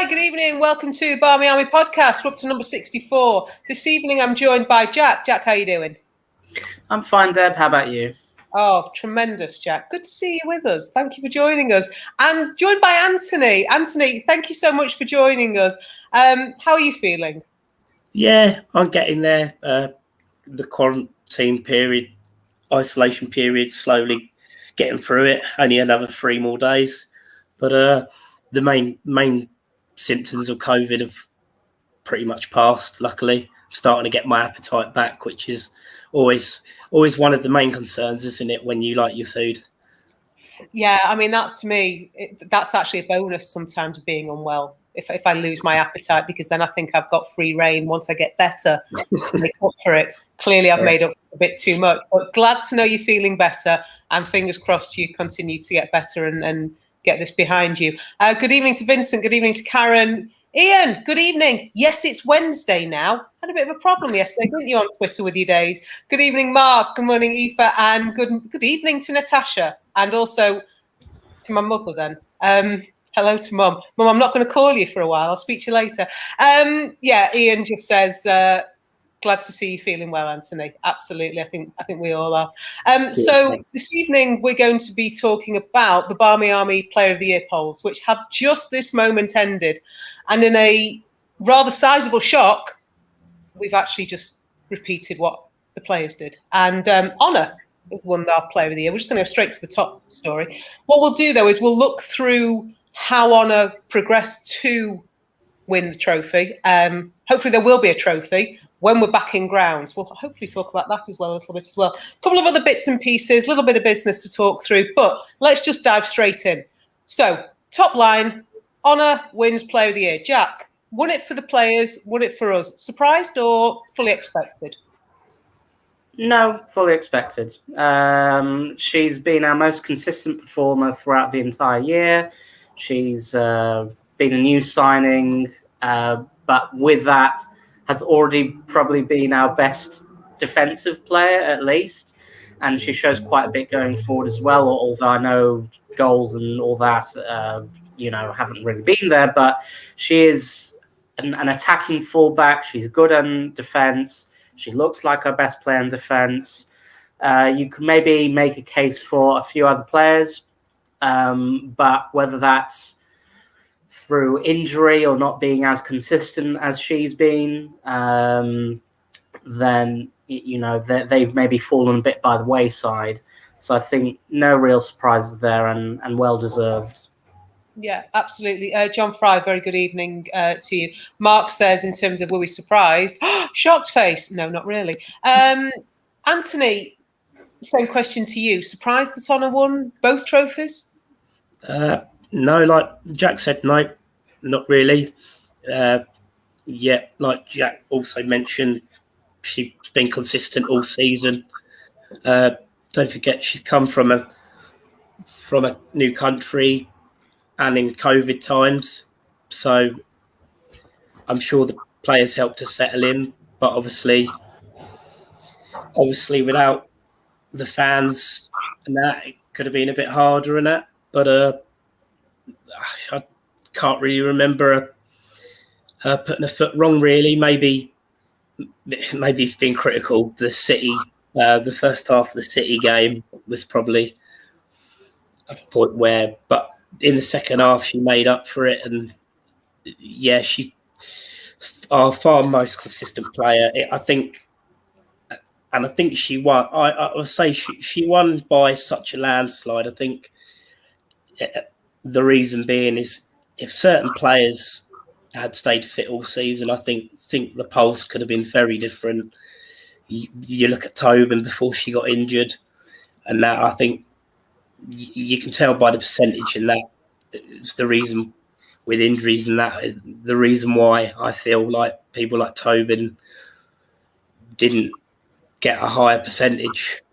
Hi, good evening. Welcome to the Barmy Army podcast. We're up to number 64. This evening, I'm joined by Jack. Jack, how are you doing? I'm fine, Deb. How about you? Oh, tremendous, Jack. Good to see you with us. Thank you for joining us. And joined by Anthony. Anthony, thank you so much for joining us. How are you feeling? Yeah, I'm getting there. The quarantine period, isolation period, slowly getting through it. Only another 3 more days. But the main symptoms of COVID have pretty much passed, luckily. I'm starting to get my appetite back, which is always one of the main concerns, isn't it, when you like your food? Yeah, I mean, that's to me, that's actually a bonus sometimes of being unwell. If I lose my appetite, because then I think I've got free reign once I get better to make up for it. Clearly, I've made up a bit too much, but glad to know you're feeling better, and fingers crossed you continue to get better and get this behind you. Good evening to Vincent. Good evening to Karen. Ian, good evening. Yes, it's Wednesday now. Had a bit of a problem yesterday, didn't you, on Twitter with your days? Good evening, Mark. Good morning, Aoife. And good evening to Natasha. And also to my mother then. Hello to Mum. Mum, I'm not going to call you for a while. I'll speak to you later. Ian just says, glad to see you feeling well, Anthony. Absolutely. I think we all are. So this evening, we're going to be talking about the Barmy Army Player of the Year polls, which have just this moment ended. And in a rather sizable shock, we've actually just repeated what the players did. And Honor won our Player of the Year. We're just going to go straight to the top story. What we'll do, though, is we'll look through how Honor progressed to win the trophy. Hopefully there will be a trophy when we're back in grounds. We'll hopefully talk about that as well, a little bit as well. A couple of other bits and pieces, a little bit of business to talk through, but let's just dive straight in. So, top line, Honor wins Player of the Year. Jack, won it for the players, won it for us. Surprised or fully expected? No, fully expected. She's been our most consistent performer throughout the entire year. She's been a new signing, but with that has already probably been our best defensive player at least. And she shows quite a bit going forward as well, although I know goals and all that, haven't really been there. But she is an attacking fullback. She's good on defence. She looks like her best player in defence. You could maybe make a case for a few other players, but whether that's through injury or not being as consistent as she's been, then they've maybe fallen a bit by the wayside. So I think no real surprises there, and well deserved. Yeah, absolutely. John Fry, very good evening to you. Mark says, in terms of were we surprised? Shocked face. No, not really. Anthony, same question to you. Surprised that Honor won both trophies? No, like Jack said, no, not really. Like Jack also mentioned, she's been consistent all season. Don't forget, she's come from a new country and in COVID times, so I'm sure the players helped her settle in. But obviously, without the fans and that, it could have been a bit harder and that. But I can't really remember her putting a foot wrong. Really, maybe being critical. The City, the first half of the City game was probably a point where, but in the second half she made up for it, and yeah, she our far most consistent player. I think she won. I would say she won by such a landslide. I think the reason being is if certain players had stayed fit all season, I think the polls could have been very different. You look at Tobin before she got injured, and that I think you can tell by the percentage, and that it's the reason with injuries, and that is the reason why I feel like people like Tobin didn't get a higher percentage.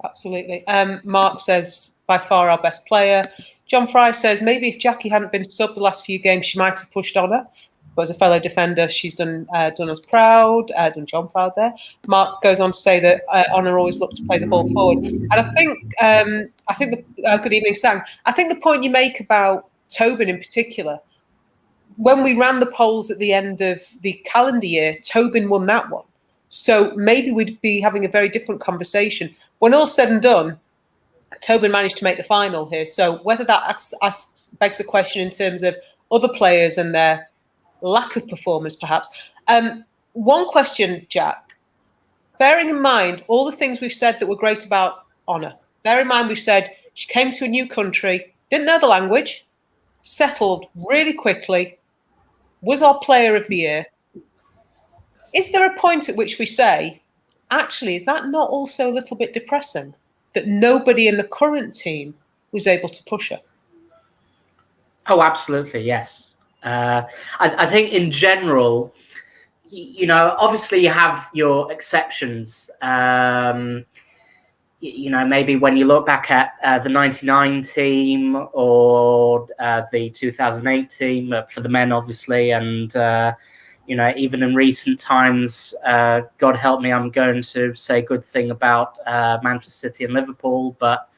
Absolutely. Mark says, by far our best player. John Fry says, maybe if Jackie hadn't been subbed the last few games, she might have pushed Honor. But as a fellow defender, she's done us proud, done John proud there. Mark goes on to say that Honor always looked to play the ball forward. And I think good evening, Sam. I think the point you make about Tobin in particular, when we ran the polls at the end of the calendar year, Tobin won that one. So maybe we'd be having a very different conversation. When all's said and done, Tobin managed to make the final here. So whether that begs a question in terms of other players and their lack of performance, perhaps. One question, Jack, bearing in mind all the things we've said that were great about Honor, bear in mind we've said she came to a new country, didn't know the language, settled really quickly, was our player of the year. Is there a point at which we say, actually, is that not also a little bit depressing that nobody in the current team was able to push her? Oh, absolutely, yes. I think in general, obviously you have your exceptions. Maybe when you look back at the 99 team or the 2008 team for the men, obviously, and even in recent times, God help me, I'm going to say a good thing about Manchester City and Liverpool, but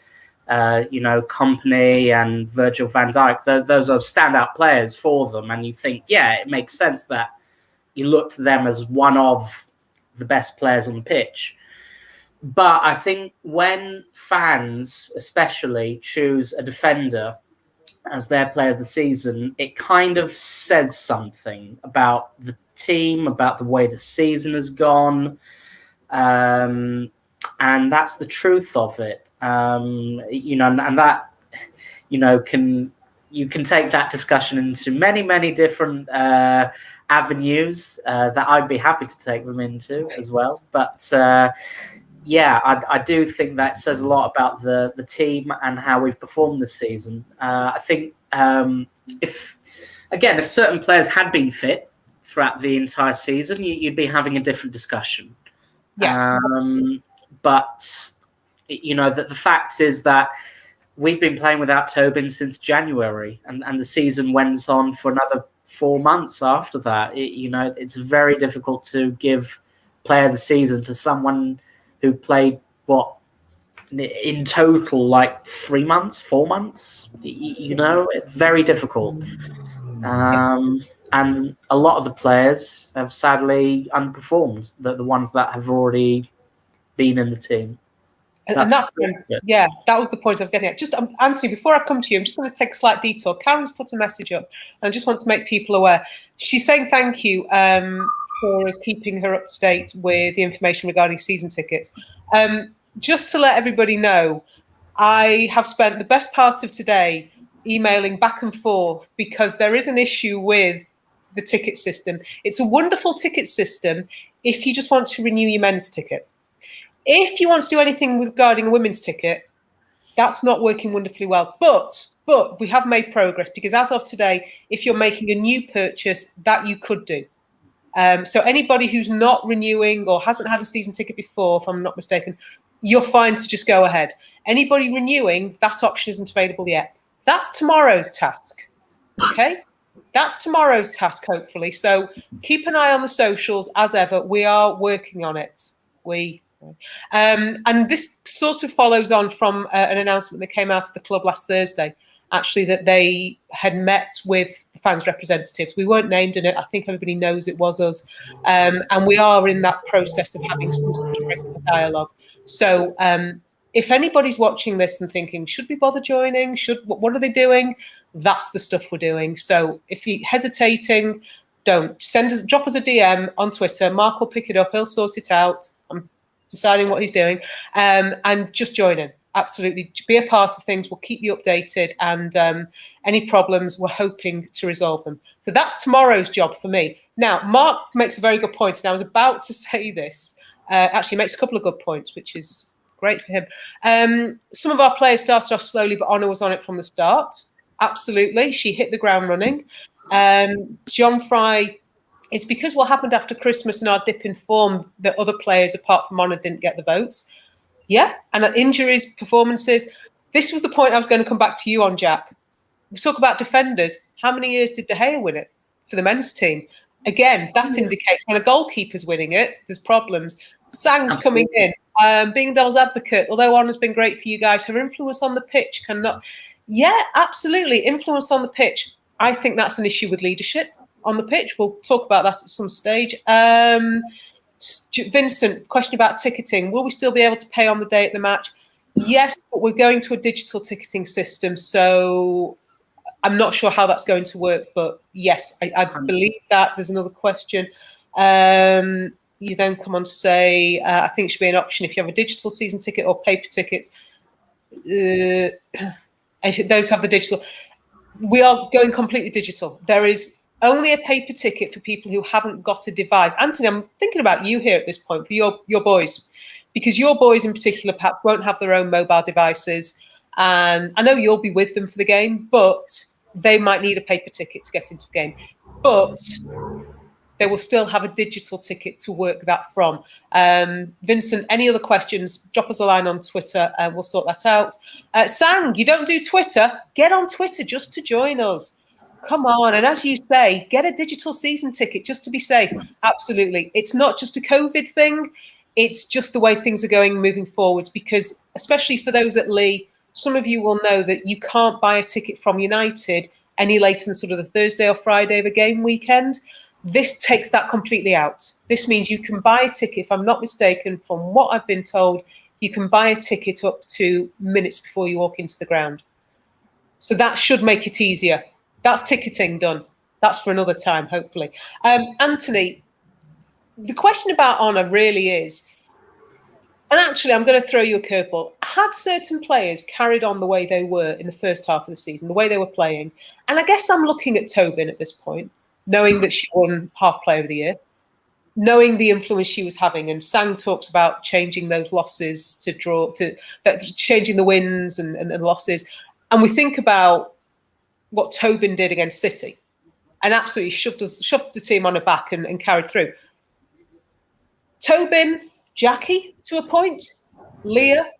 Kompany and Virgil van Dijk, those are standout players for them, and you think, yeah, it makes sense that you look to them as one of the best players on the pitch. But I think when fans especially choose a defender as their player of the season, it kind of says something about the team, about the way the season has gone. And that's the truth of it. And that, you can take that discussion into many, many different avenues that I'd be happy to take them into as well. But I do think that says a lot about the team and how we've performed this season. I think if certain players had been fit throughout the entire season, you'd be having a different discussion. Yeah. But the fact is that we've been playing without Tobin since January, and the season went on for another 4 months after that. It's very difficult to give player of the season to someone who played in total like 3 months, 4 months. It's very difficult. And a lot of the players have sadly underperformed, the ones that have already been in the team. And that was the point I was getting at. Just Anthony, before I come to you, I'm just going to take a slight detour. Karen's put a message up, and I just want to make people aware. She's saying thank you for us keeping her up to date with the information regarding season tickets. Just to let everybody know, I have spent the best part of today emailing back and forth because there is an issue with the ticket system. It's a wonderful ticket system if you just want to renew your men's ticket. If you want to do anything regarding a women's ticket, that's not working wonderfully well. But we have made progress because as of today, if you're making a new purchase, that you could do. So anybody who's not renewing or hasn't had a season ticket before, if I'm not mistaken, you're fine to just go ahead. Anybody renewing, that option isn't available yet. That's tomorrow's task. Okay? That's tomorrow's task, hopefully. So keep an eye on the socials as ever. We are working on it. And this sort of follows on from an announcement that came out of the club last Thursday, actually, that they had met with the fans' representatives. We weren't named in it. I think everybody knows it was us. And we are in that process of having some sort of regular dialogue. So if anybody's watching this and thinking, should we bother joining? What are they doing? That's the stuff we're doing. So if you're hesitating, don't. Drop us a DM on Twitter. Mark will pick it up. He'll sort it out. I'm deciding what he's doing. And just join in. Absolutely. Be a part of things. We'll keep you updated. And any problems, we're hoping to resolve them. So that's tomorrow's job for me. Now, Mark makes a very good point. And I was about to say this. Actually, makes a couple of good points, which is great for him. Some of our players started off slowly, but Honor was on it from the start. Absolutely. She hit the ground running. John Fry, it's because what happened after Christmas and our dip in form that other players, apart from Honor, didn't get the votes. Yeah, and injuries, performances. This was the point I was going to come back to you on, Jack. We talk about defenders. How many years did De Gea win it for the men's team? Again, that indicates when a goalkeeper's winning it, there's problems. Sang's coming in, being devil's advocate. Although Honor's been great for you guys, her influence on the pitch cannot. Yeah, absolutely, influence on the pitch. I think that's an issue with leadership on the pitch. We'll talk about that at some stage. Vincent, question about ticketing. Will we still be able to pay on the day at the match? Yes, but we're going to a digital ticketing system, so I'm not sure how that's going to work, but yes, I believe that. There's another question. You then come on to say, I think it should be an option if you have a digital season ticket or paper tickets. And those have the digital. We are going completely digital. There is only a paper ticket for people who haven't got a device. Anthony, I'm thinking about you here at this point for your boys, because your boys in particular perhaps won't have their own mobile devices. And I know you'll be with them for the game, but they might need a paper ticket to get into the game. But they will still have a digital ticket to work that from. Vincent, any other questions? Drop us a line on Twitter and we'll sort that out. Sang, you don't do Twitter? Get on Twitter just to join us. Come on. And as you say, get a digital season ticket just to be safe. Absolutely. It's not just a COVID thing. It's just the way things are going moving forwards, because especially for those at Lee, some of you will know that you can't buy a ticket from United any later than sort of the Thursday or Friday of a game weekend. This takes that completely out. This means you can buy a ticket, if I'm not mistaken, from what I've been told, you can buy a ticket up to minutes before you walk into the ground. So that should make it easier. That's ticketing done. That's for another time, hopefully. Anthony, the question about honour really is, and actually I'm going to throw you a curveball, had certain players carried on the way they were in the first half of the season, the way they were playing, and I guess I'm looking at Tobin at this point, knowing that she won half player of the year, knowing the influence she was having, and Sang talks about changing those losses to draw, changing the wins and losses. And we think about what Tobin did against City and absolutely shoved the team on her back and carried through. Tobin, Jackie to a point, Leah,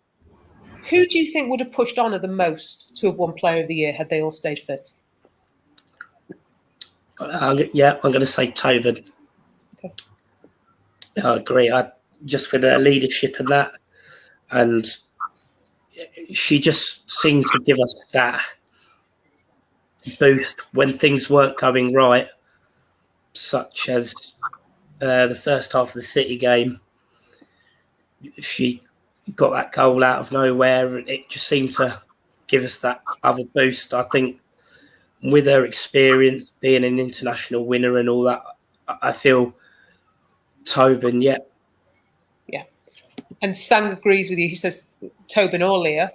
who do you think would have pushed Honour the most to have won player of the year had they all stayed fit? Yeah, I'm going to say Tobin. Okay. I agree. Just with her leadership and that, and she just seemed to give us that boost when things weren't going right, such as the first half of the City game. She got that goal out of nowhere, and it just seemed to give us that other boost. I think with her experience, being an international winner and all that, I feel Tobin, yeah. Yeah. And Sang agrees with you. He says Tobin or Leah.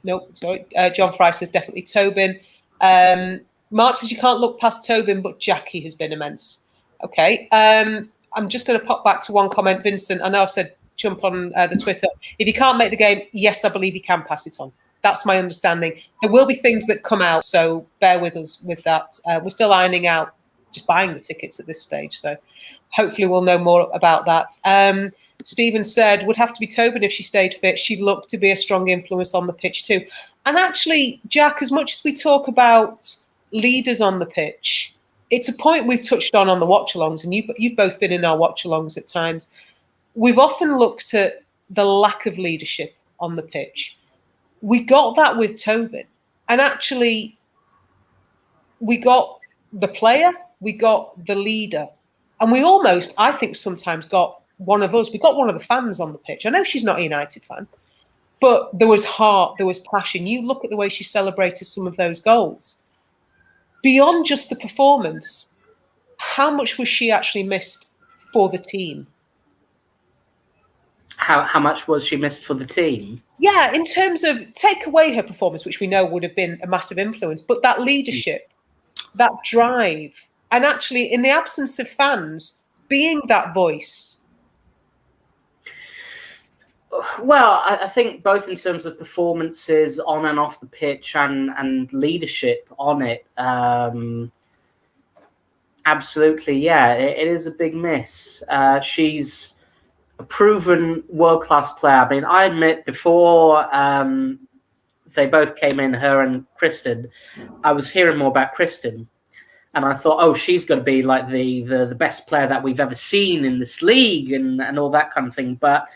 Nope, sorry. John Fry says definitely Tobin. Mark says you can't look past Tobin, but Jackie has been immense. Okay. I'm just going to pop back to one comment, Vincent. I know I've said jump on the Twitter. If you can't make the game, yes, I believe you can pass it on. That's my understanding. There will be things that come out, so bear with us with that. We're still ironing out just buying the tickets at this stage, so hopefully we'll know more about that. Stephen said, would have to be Tobin if she stayed fit. She looked to be a strong influence on the pitch too. And actually, Jack, as much as we talk about leaders on the pitch, it's a point we've touched on the watch-alongs, and you've both been in our watch-alongs at times. We've often looked at the lack of leadership on the pitch. We got that with Tobin. And actually, we got the player, we got the leader. And we almost, I think, sometimes got one of us. We got one of the fans on the pitch. I know she's not a United fan, but there was heart, there was passion. You look at the way she celebrated some of those goals. Beyond just the performance, how much was she actually missed for the team? How much was she missed for the team? Yeah, in terms of take away her performance, which we know would have been a massive influence, but that leadership, that drive, and actually in the absence of fans, being that voice. Well, I think both in terms of performances on and off the pitch and leadership on it, absolutely, yeah, it is a big miss. She's a proven world-class player. I mean, I admit before they both came in, her and Kristen, I was hearing more about Kristen. And I thought, oh, she's going to be like the best player that we've ever seen in this league and all that kind of thing. But,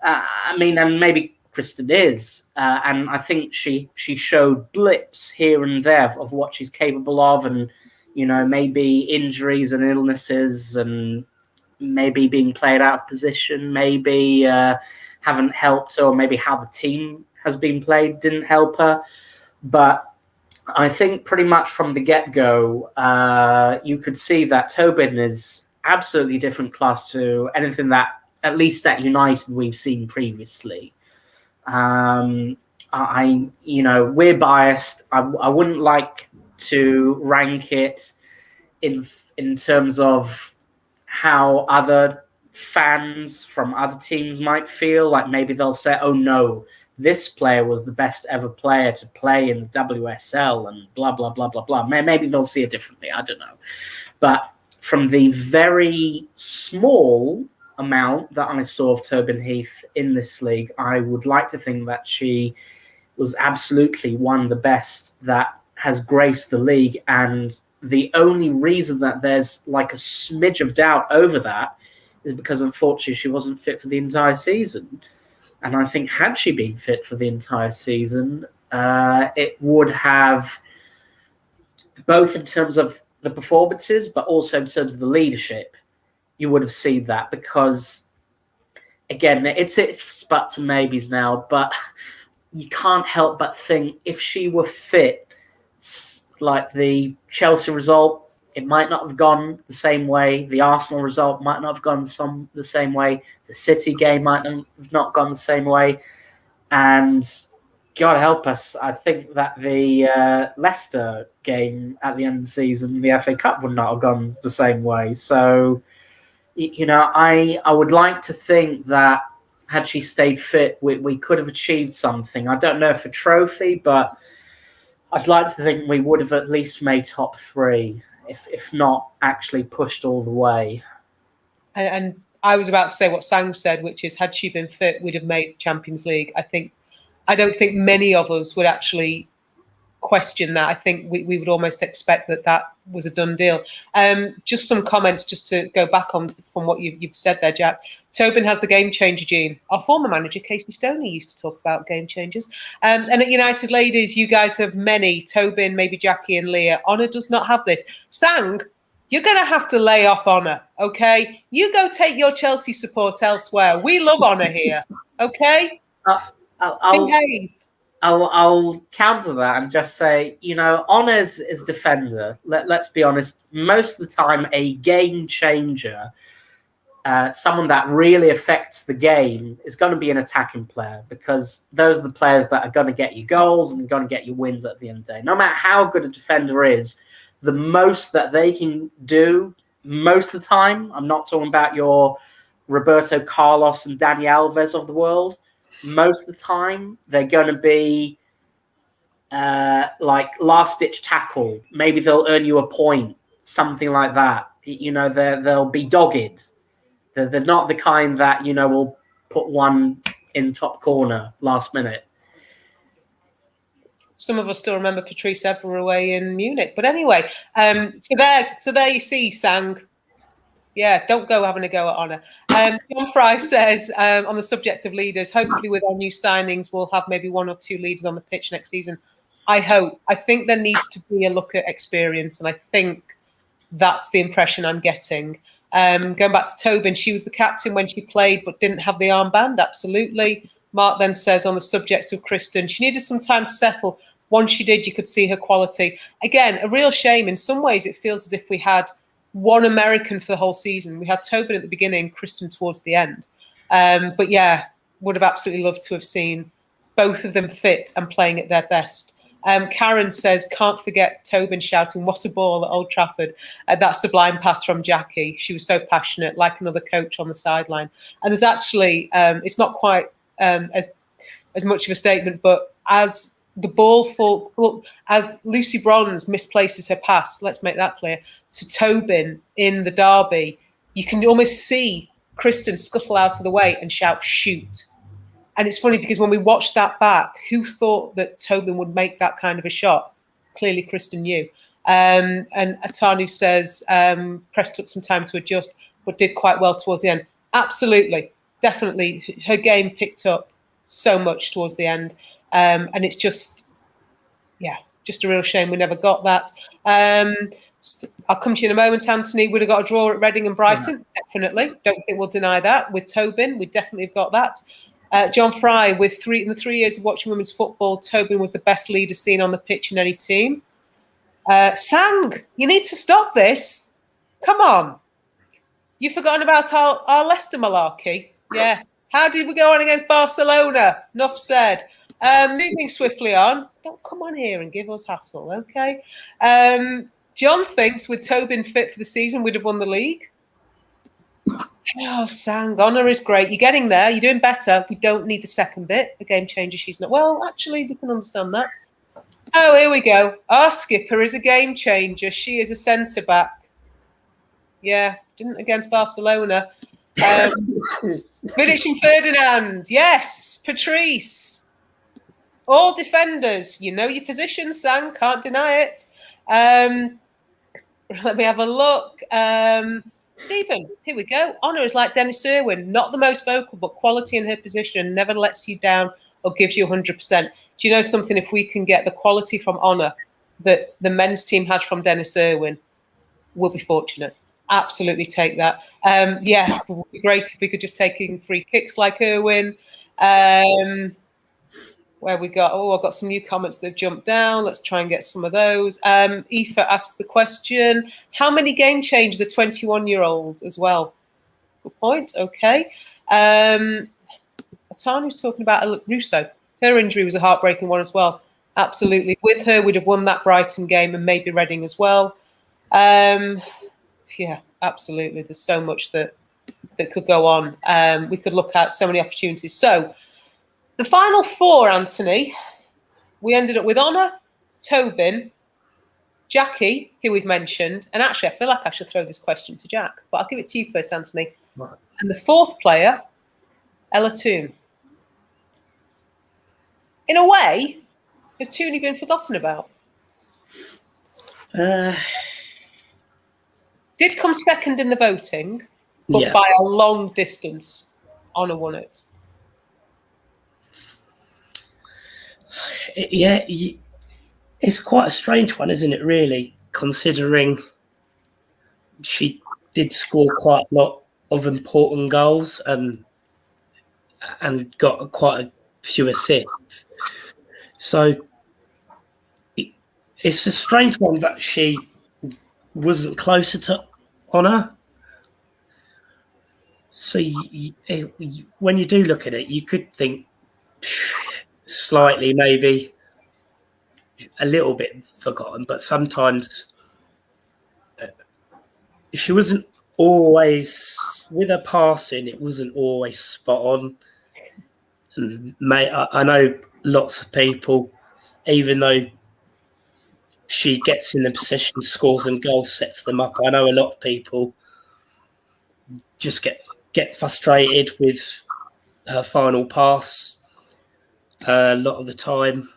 I mean, and maybe Kristen is, and I think she showed blips here and there of what she's capable of, and maybe injuries and illnesses, and maybe being played out of position, maybe haven't helped her, or maybe how the team has been played didn't help her. But I think pretty much from the get-go, you could see that Tobin is absolutely different class to anything that, at least at United, we've seen previously. We're biased. I wouldn't like to rank it in terms of how other fans from other teams might feel. Like maybe they'll say, "Oh no, this player was the best ever player to play in the WSL," and blah blah blah blah blah. Maybe they'll see it differently. I don't know, but from the very small amount that I saw of Tobin Heath in this league, I would like to think that she was absolutely one of the best that has graced the league. And the only reason that there's like a smidge of doubt over that is because, unfortunately, she wasn't fit for the entire season. And I think had she been fit for the entire season, it would have, both in terms of the performances, but also in terms of the leadership, you would have seen that. Because, again, it's ifs, buts, and maybes now, but you can't help but think if she were fit, like the Chelsea result, it might not have gone the same way. The Arsenal result might not have gone the same way. The City game might have not gone the same way. And God help us, I think that the Leicester game at the end of the season, the FA Cup, would not have gone the same way. So, I would like to think that had she stayed fit, we could have achieved something. I don't know if a trophy, but I'd like to think we would have at least made top 3, if not actually pushed all the way. And I was about to say what Sang said, which is, had she been fit, we'd have made Champions League. I don't think many of us would actually question that. I think we would almost expect that was a done deal. Just some comments just to go back on from what you've said there, Jack. Tobin has the game changer gene. Our former manager, Casey Stoney, used to talk about game changers. And at United Ladies, you guys have many. Tobin, maybe Jackie and Leah. Honor does not have this. Sang, you're going to have to lay off Honor, okay? You go take your Chelsea support elsewhere. We love Honor here, okay? I'll counter that and just say, Honor's is defender. Let's be honest. Most of the time, a game changer, someone that really affects the game, is going to be an attacking player, because those are the players that are going to get you goals and going to get you wins at the end of the day. No matter how good a defender is, the most that they can do most of the time, I'm not talking about your Roberto Carlos and Dani Alves of the world, most of the time they're going to be like last-ditch tackle. Maybe they'll earn you a point, something like that. They'll be dogged. They're not the kind that, will put one in top corner last minute. Some of us still remember Patrice Evra away in Munich. But anyway, so there you see, Sang. Yeah, don't go having a go at Honor. John Fry says, on the subject of leaders, hopefully with our new signings, we'll have maybe 1 or 2 leaders on the pitch next season. I hope. I think there needs to be a look at experience, and I think that's the impression I'm getting. Going back to Tobin, she was the captain when she played, but didn't have the armband. Absolutely. Mark then says, on the subject of Kristen, she needed some time to settle. Once she did, you could see her quality. Again, a real shame. In some ways, it feels as if we had one American for the whole season. We had Tobin at the beginning, Kristen towards the end. But yeah, would have absolutely loved to have seen both of them fit and playing at their best. Karen says, can't forget Tobin shouting, "What a ball" at Old Trafford. That sublime pass from Jackie. She was so passionate, like another coach on the sideline. And there's actually, it's not quite as much of a statement, but as the ball as Lucy Bronze misplaces her pass, let's make that clear, to Tobin in the derby, you can almost see Kristen scuttle out of the way and shout, "Shoot." And it's funny because when we watched that back, who thought that Tobin would make that kind of a shot? Clearly Kristen knew. And Atanu says, Press took some time to adjust, but did quite well towards the end. Absolutely. Definitely. Her game picked up so much towards the end. And it's just a real shame we never got that. I'll come to you in a moment, Anthony. We'd have got a draw at Reading and Brighton, definitely. Don't think we'll deny that. With Tobin, we definitely have got that. John Fry, in the 3 years of watching women's football, Tobin was the best leader seen on the pitch in any team. Sang, you need to stop this. Come on. You've forgotten about our Leicester malarkey. Yeah. How did we go on against Barcelona? Enough said. Moving swiftly on. Don't come on here and give us hassle, okay? John thinks with Tobin fit for the season, we'd have won the league. Oh, Sang, Honor is great. You're getting there. You're doing better. We don't need the second bit. The game changer, she's not. Well, actually, we can understand that. Oh, here we go. Our skipper is a game changer. She is a centre-back. Yeah, didn't against Barcelona. Vidic and Ferdinand. Yes. Patrice. All defenders. You know your position, Sang. Can't deny it. Let me have a look. Stephen, here we go. Honor is like Dennis Irwin. Not the most vocal, but quality in her position and never lets you down or gives you 100%. Do you know something? If we can get the quality from Honor that the men's team had from Dennis Irwin, we'll be fortunate. Absolutely take that. It would be great if we could just take in free kicks like Irwin. Where we got, I've got some new comments that have jumped down. Let's try and get some of those. Aoife asks the question, how many game changes a 21-year-old as well? Good point. Okay. Atanu's talking about Russo. Her injury was a heartbreaking one as well. Absolutely. With her, we'd have won that Brighton game and maybe Reading as well. Absolutely. There's so much that could go on. We could look at so many opportunities. So the final four, Anthony, we ended up with Honor, Tobin, Jackie, who we've mentioned. And actually, I feel like I should throw this question to Jack, but I'll give it to you first, Anthony. Right. And the fourth player, Ella Toon. In a way, has Tooney been forgotten about? Did come second in the voting, but by a long distance, Honor won it. It's quite a strange one, isn't it, really, considering she did score quite a lot of important goals and got quite a few assists. So it's a strange one that she wasn't closer to Honor. So when you do look at it, you could think slightly, maybe a little bit forgotten, but sometimes she wasn't always, with her passing, it wasn't always spot on. And I know lots of people, even though she gets in the position, scores them goals, sets them up, I know a lot of people just get frustrated with her final pass a lot of the time.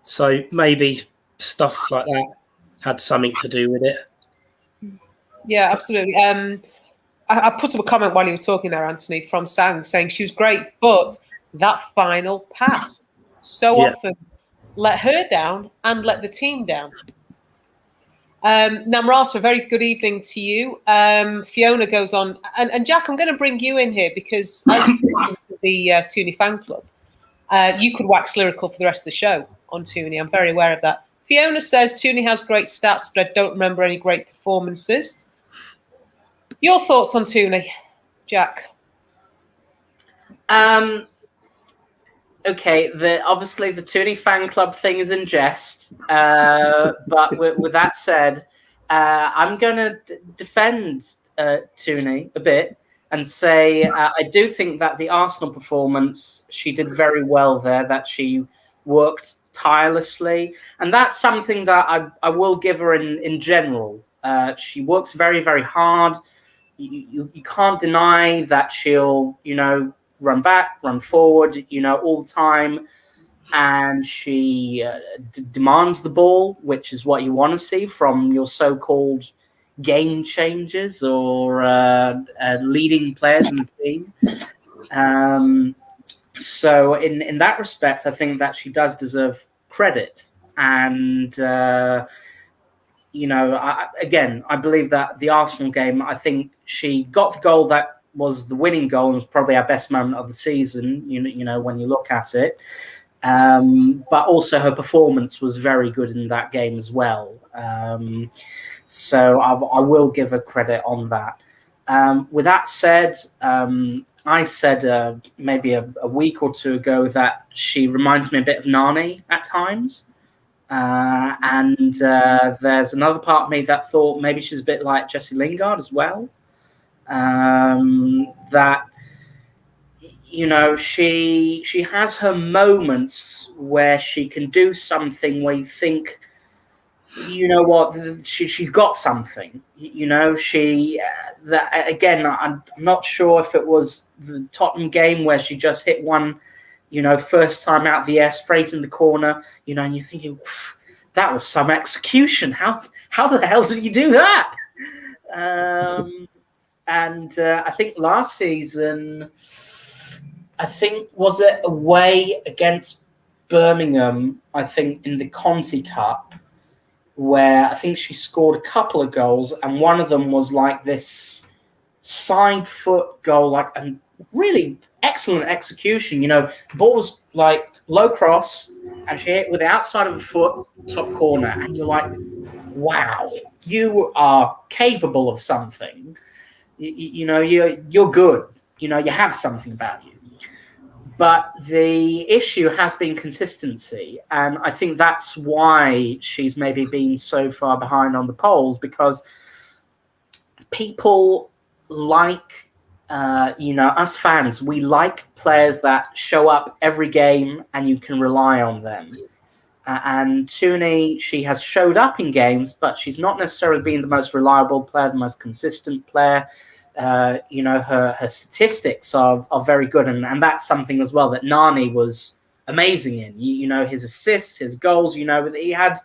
So maybe stuff like that had something to do with it. Yeah, absolutely. I put up a comment while you were talking there, Anthony, from Sang, saying she was great, but that final pass so often let her down and let the team down. Namrasa, a very good evening to you. Fiona goes on, and Jack, I'm going to bring you in here because as the Tooney fan club, you could wax lyrical for the rest of the show on Tooney. I'm very aware of that. Fiona says Tooney has great stats, but I don't remember any great performances. Your thoughts on Tooney, Jack? Okay, obviously the Tooney fan club thing is in jest, but with that said, I'm going to defend Tooney a bit and say I do think that the Arsenal performance, she did very well there, that she worked tirelessly, and that's something that I will give her in general. She works very, very hard. You can't deny that she'll, run back, run forward, all the time. And she demands the ball, which is what you want to see from your so-called game changers or leading players in the team. So in that respect, I think that she does deserve credit. And, I believe that the Arsenal game, I think she got the goal that was the winning goal and was probably our best moment of the season, when you look at it. But also her performance was very good in that game as well. So I will give her credit on that. With that said, I said maybe a week or two ago that she reminds me a bit of Nani at times. And there's another part of me that thought maybe she's a bit like Jessie Lingard as well. That, she has her moments where she can do something where you think, you know what, she's got something. Again, I'm not sure if it was the Tottenham game where she just hit one, first time out of the air, straight in the corner, and you're thinking, that was some execution. How the hell did you do that? And I think last season, was it away against Birmingham, I think in the Conti Cup, where I think she scored a couple of goals, and one of them was like this side foot goal, like a really excellent execution. The ball was like low cross, and she hit with the outside of the foot, top corner, and you're like, wow, you are capable of something. You're good. You have something about you. But the issue has been consistency, and I think that's why she's maybe been so far behind on the polls, because people like, us fans, we like players that show up every game and you can rely on them. And Tooney, she has showed up in games, but she's not necessarily been the most reliable player, the most consistent player. Her statistics are very good, and that's something as well that Nani was amazing in. His assists, his goals. He had,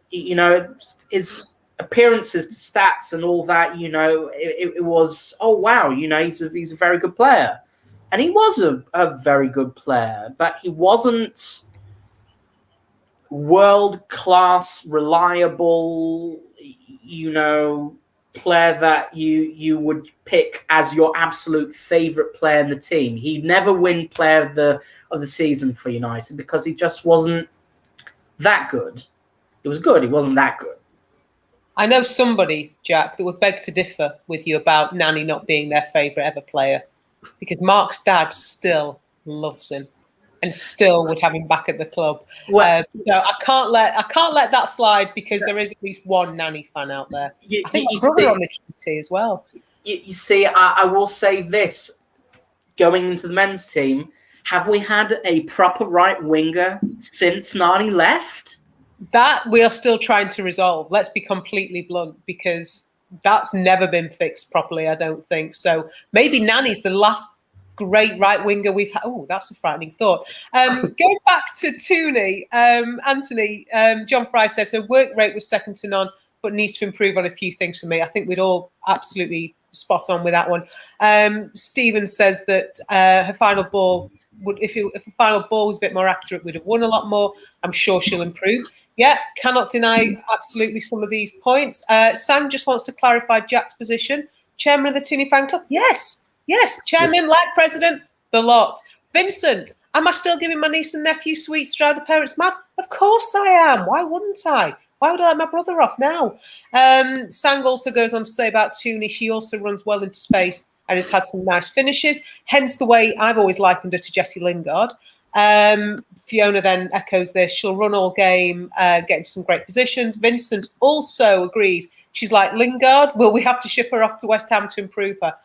his appearances, stats, and all that. It was, oh wow, he's a very good player, and he was a very good player, but he wasn't world class, reliable. Player that you would pick as your absolute favorite player in the team. He'd never win player of the season for United because he just wasn't that good. He was good, he wasn't that good. I know somebody, Jack, that would beg to differ with you about Nani not being their favourite ever player, because Mark's dad still loves him and still would have him back at the club. So I can't let that slide, because there is at least one Nani fan out there. I think my brother on the committee as well. You see, I will say this: going into the men's team, have we had a proper right winger since Nani left? That we are still trying to resolve. Let's be completely blunt, because that's never been fixed properly, I don't think. So maybe Nani's the last great right winger we've had. Oh, that's a frightening thought. Going back to Tooney, Anthony, John Fry says her work rate was second to none, but needs to improve on a few things for me. I think we'd all absolutely spot on with that one. Stephen says that her final ball if the final ball was a bit more accurate, we'd have won a lot more. I'm sure she'll improve. Yeah, cannot deny absolutely some of these points. Sam just wants to clarify Jack's position. Chairman of the Tooney fan club? Yes. Chairman, like president, the lot. Vincent, am I still giving my niece and nephew sweets to drive the parents mad? Of course I am. Why wouldn't I? Why would I let my brother off now? Sang also goes on to say about Tooney, she also runs well into space and has had some nice finishes. Hence the way I've always likened her to Jessie Lingard. Fiona then echoes this. She'll run all game, get into some great positions. Vincent also agrees. She's like Lingard. Will we have to ship her off to West Ham to improve her?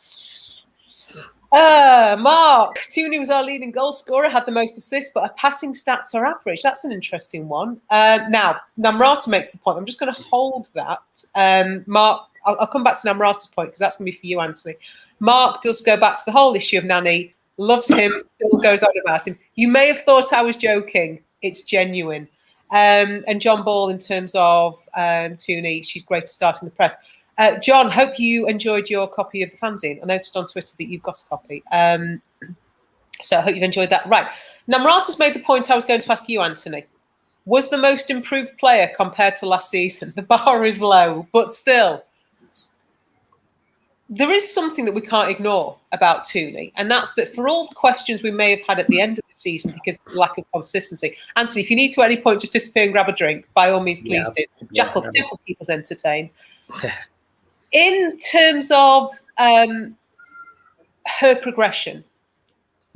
Mark, Tooney was our leading goal scorer, had the most assists, but her passing stats are average. That's an interesting one. Now, Namrata makes the point. I'm just going to hold that. Mark, I'll come back to Namrata's point, because that's going to be for you, Anthony. Mark does go back to the whole issue of Nani, loves him, still goes on about him. You may have thought I was joking. It's genuine. And John Ball, in terms of Tooney, she's great to start in the press. John, hope you enjoyed your copy of the fanzine. I noticed on Twitter that you've got a copy. So I hope you've enjoyed that. Right. Namrata's made the point I was going to ask you, Anthony. Was the most improved player compared to last season? The bar is low, but still, there is something that we can't ignore about Tooney, and that's that for all the questions we may have had at the end of the season because of the lack of consistency. Anthony, if you need to at any point just disappear and grab a drink, by all means, please do. Jack will definitely keep us entertained. In terms of her progression,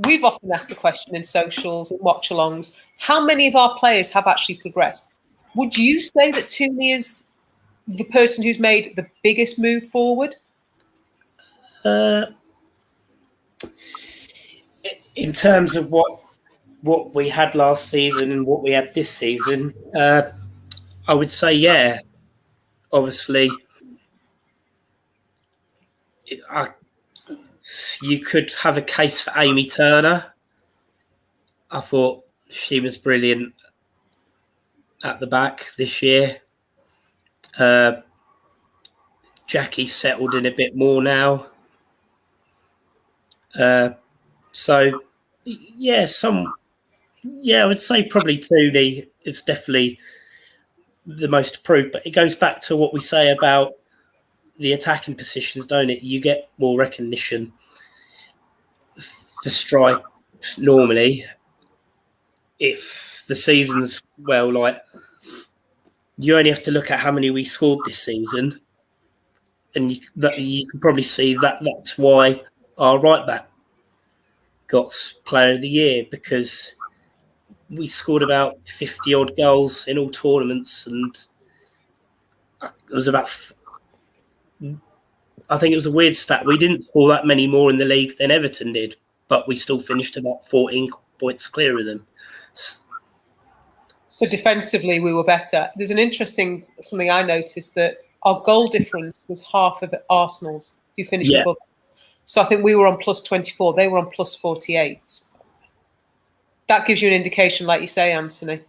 we've often asked the question in socials and watch-alongs, how many of our players have actually progressed? Would you say that Tooney is the person who's made the biggest move forward? In terms of what we had last season and what we had this season, I would say, yeah. Obviously, you could have a case for Amy Turner. I thought she was brilliant at the back this year. Jackie's settled in a bit more now. So, yeah, I would say probably Tooney is definitely the most approved. But it goes back to what we say about the attacking positions, don't it? You get more recognition for strikes normally if the season's well. Like, you only have to look at how many we scored this season, and you can probably see that that's why our right back got Player of the Year, because we scored about 50 odd goals in all tournaments, and it was I think it was a weird stat. We didn't score that many more in the league than Everton did, but we still finished about 14 points clear of them. So defensively, we were better. There's an interesting something I noticed, that our goal difference was half of Arsenal's, who finished above. So I think we were on plus 24. They were on plus 48. That gives you an indication, like you say, Anthony.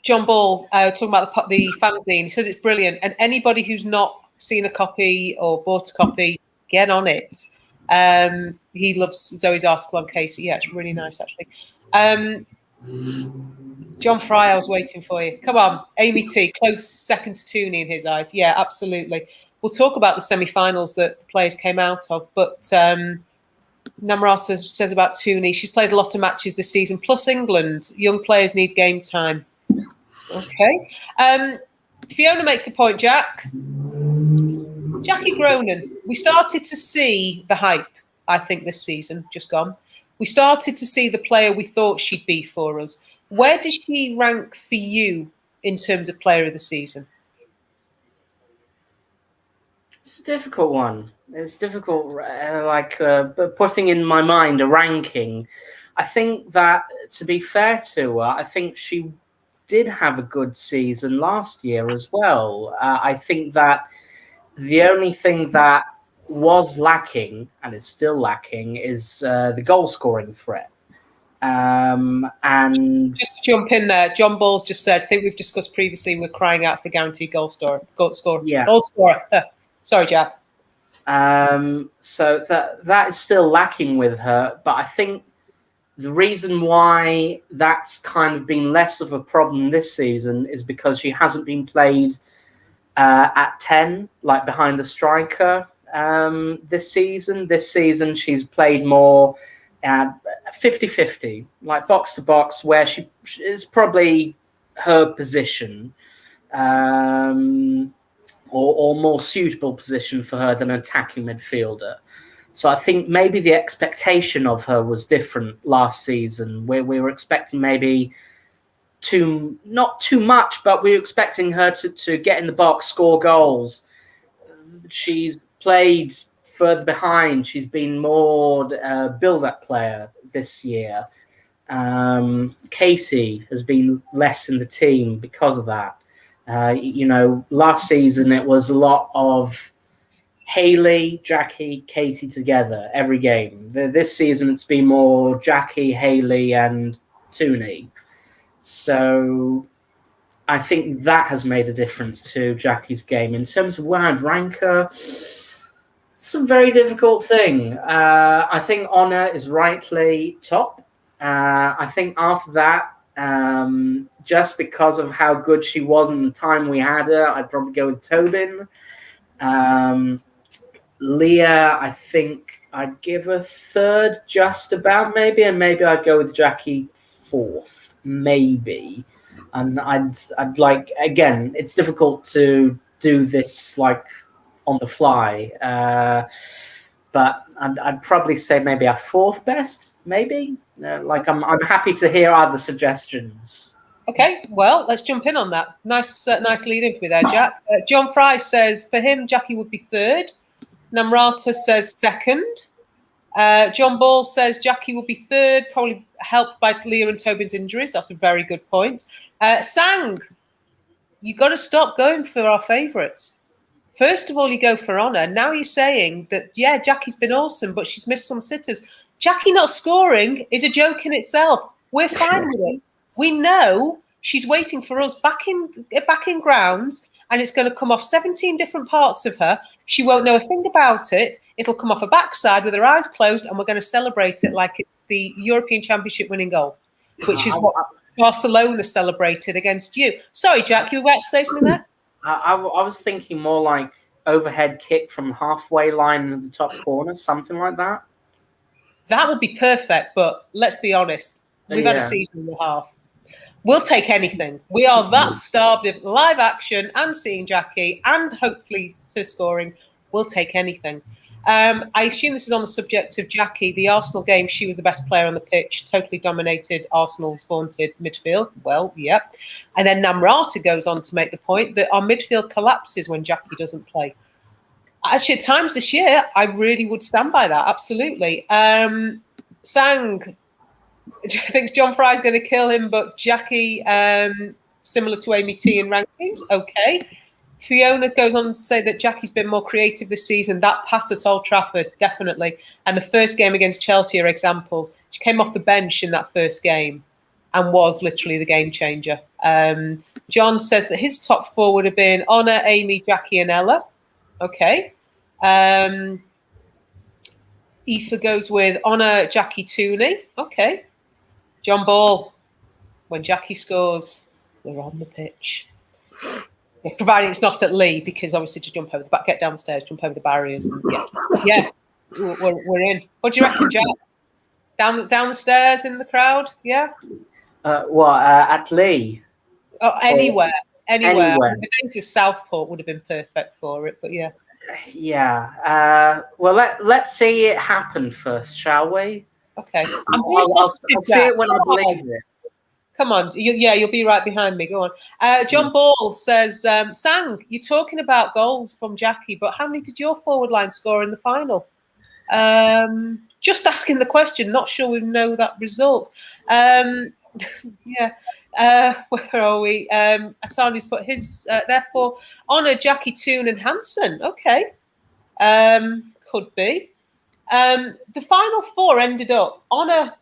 John Ball, talking about the fanzine, he says it's brilliant. And anybody who's not seen a copy or bought a copy, get on it. He loves Zoe's article on Casey. Yeah, it's really nice, actually. John Fry, I was waiting for you. Come on, Amy T, close second to Tooney in his eyes. Yeah, absolutely. We'll talk about the semi-finals that the players came out of, but Namrata says about Tooney, she's played a lot of matches this season, plus England. Young players need game time. Okay. Fiona makes the point, Jack. Jackie Gronin, we started to see the hype, I think, this season, just gone. We started to see the player we thought she'd be for us. Where does she rank for you in terms of player of the season? It's a difficult one. It's difficult, putting in my mind a ranking. I think that, to be fair to her, I think she did have a good season last year as well. I think that the only thing that was lacking, and is still lacking, is the goal-scoring threat. And just to jump in there, John Ball's just said, I think we've discussed previously, we're crying out for a guaranteed goal scorer. Yeah. Goal scorer. Sorry, Jack. So that is still lacking with her, but I think the reason why that's kind of been less of a problem this season is because she hasn't been played at 10, like behind the striker, this season. This season she's played more 50-50, like box to box, where she is probably her position. Or more suitable position for her than an attacking midfielder. So I think maybe the expectation of her was different last season, where we were expecting maybe not too much, but we were expecting her to get in the box, score goals. She's played further behind. She's been more build-up player this year. Casey has been less in the team because of that. Last season it was a lot of Hayley, Jackie, Katie together every game. This season it's been more Jackie, Hayley, and Tooney. So I think that has made a difference to Jackie's game. In terms of where I'd rank her, It's a very difficult thing. I think Honor is rightly top. I think after that, just because of how good she was in the time we had her, I'd probably go with Tobin. Leah, I think I'd give her third, just about maybe, and maybe I'd go with Jackie fourth, maybe. And I'd like, again, it's difficult to do this like on the fly, but I'd probably say maybe our fourth best, maybe. Like I'm happy to hear other suggestions. Okay, well, let's jump in on that. Nice lead in for me there, Jack. John Fry says for him, Jackie would be third. Namrata says second. John Ball says Jackie will be third, probably helped by Leah and Tobin's injuries. That's a very good point. Sang, you got to stop going for our favourites. First of all, you go for Honor. Now you're saying that, yeah, Jackie's been awesome, but she's missed some sitters. Jackie not scoring is a joke in itself. We're fine with it. We know she's waiting for us back in grounds, and it's going to come off 17 different parts of her. She won't know a thing about it. It'll come off her backside with her eyes closed, and we're going to celebrate it like it's the European Championship winning goal, which is what Barcelona celebrated against you. Sorry, Jack, you were about to say something there? I was thinking more like overhead kick from halfway line in the top corner, something like that. That would be perfect, but let's be honest. We've had a season and a half. We'll take anything. We are that starved of live action and seeing Jackie and hopefully to scoring. We'll take anything. I assume this is on the subject of Jackie. The Arsenal game, she was the best player on the pitch, totally dominated Arsenal's vaunted midfield. Well, yeah. And then Namrata goes on to make the point that our midfield collapses when Jackie doesn't play. Actually, at times this year, I really would stand by that. Absolutely. Sang, I think John Fry's going to kill him, but Jackie, similar to Amy T in rankings, okay. Fiona goes on to say that Jackie's been more creative this season. That pass at Old Trafford, definitely. And the first game against Chelsea are examples. She came off the bench in that first game and was literally the game changer. John says that his top four would have been Honor, Amy, Jackie, and Ella. Okay. Aoife goes with Honor, Jackie, Tooney. Okay. John Ball, when Jackie scores, we're on the pitch. Yeah, providing it's not at Lee, because obviously to jump over the back, get down the stairs, jump over the barriers. And yeah, we're in. What do you reckon, Jack? Down the stairs in the crowd? Yeah. At Lee? Oh, anywhere. The days of Southport would have been perfect for it, but yeah. Yeah. Well, let's see it happen first, shall we? Okay. I'll see it when I believe it. Come on. You'll be right behind me. Go on. John Ball says, Sang, you're talking about goals from Jackie, but how many did your forward line score in the final? Just asking the question. Not sure we know that result. Yeah. Where are we? Atani's put his, therefore, Honor, Jackie, Toon, and Hanson. Okay. Could be. The final four ended up Honor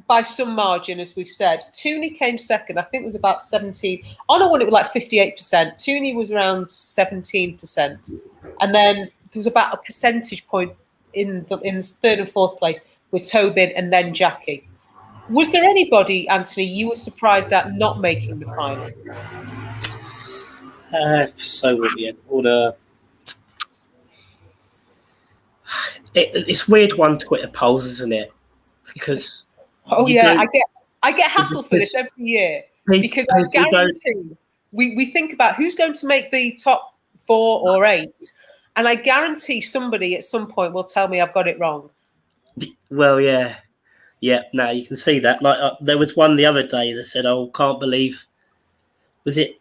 by some margin, as we've said. Tooney came second. I think it was about 17. Honor won it with like 58%. Tooney was around 17%. And then there was about a percentage point in the third and fourth place with Tobin and then Jackie. Was there anybody, Anthony, you were surprised at not making the final? So weird. It's weird one Twitter polls, isn't it? Because I get hassled for this every year because I guarantee we think about who's going to make the top 4 or 8, and I guarantee somebody at some point will tell me I've got it wrong. Well, yeah. Yeah, no, you can see that. Like there was one the other day that said, "Oh, can't believe." Was it?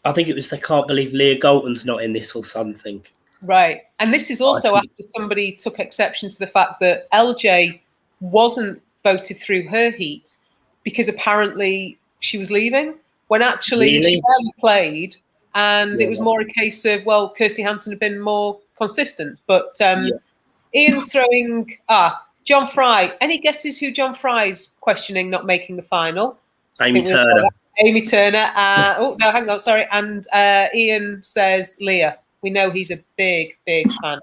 I think it was. They can't believe Leah Galton's not in this or something. Right, and this is also after somebody took exception to the fact that LJ wasn't voted through her heat because apparently she was leaving when actually she barely played, and it was more a case of Kirsty Hanson had been more consistent. But Ian's throwing John Fry. Any guesses who John Fry's questioning not making the final? Amy Turner. Amy Turner. No, hang on, sorry. And Ian says Leah. We know he's a big fan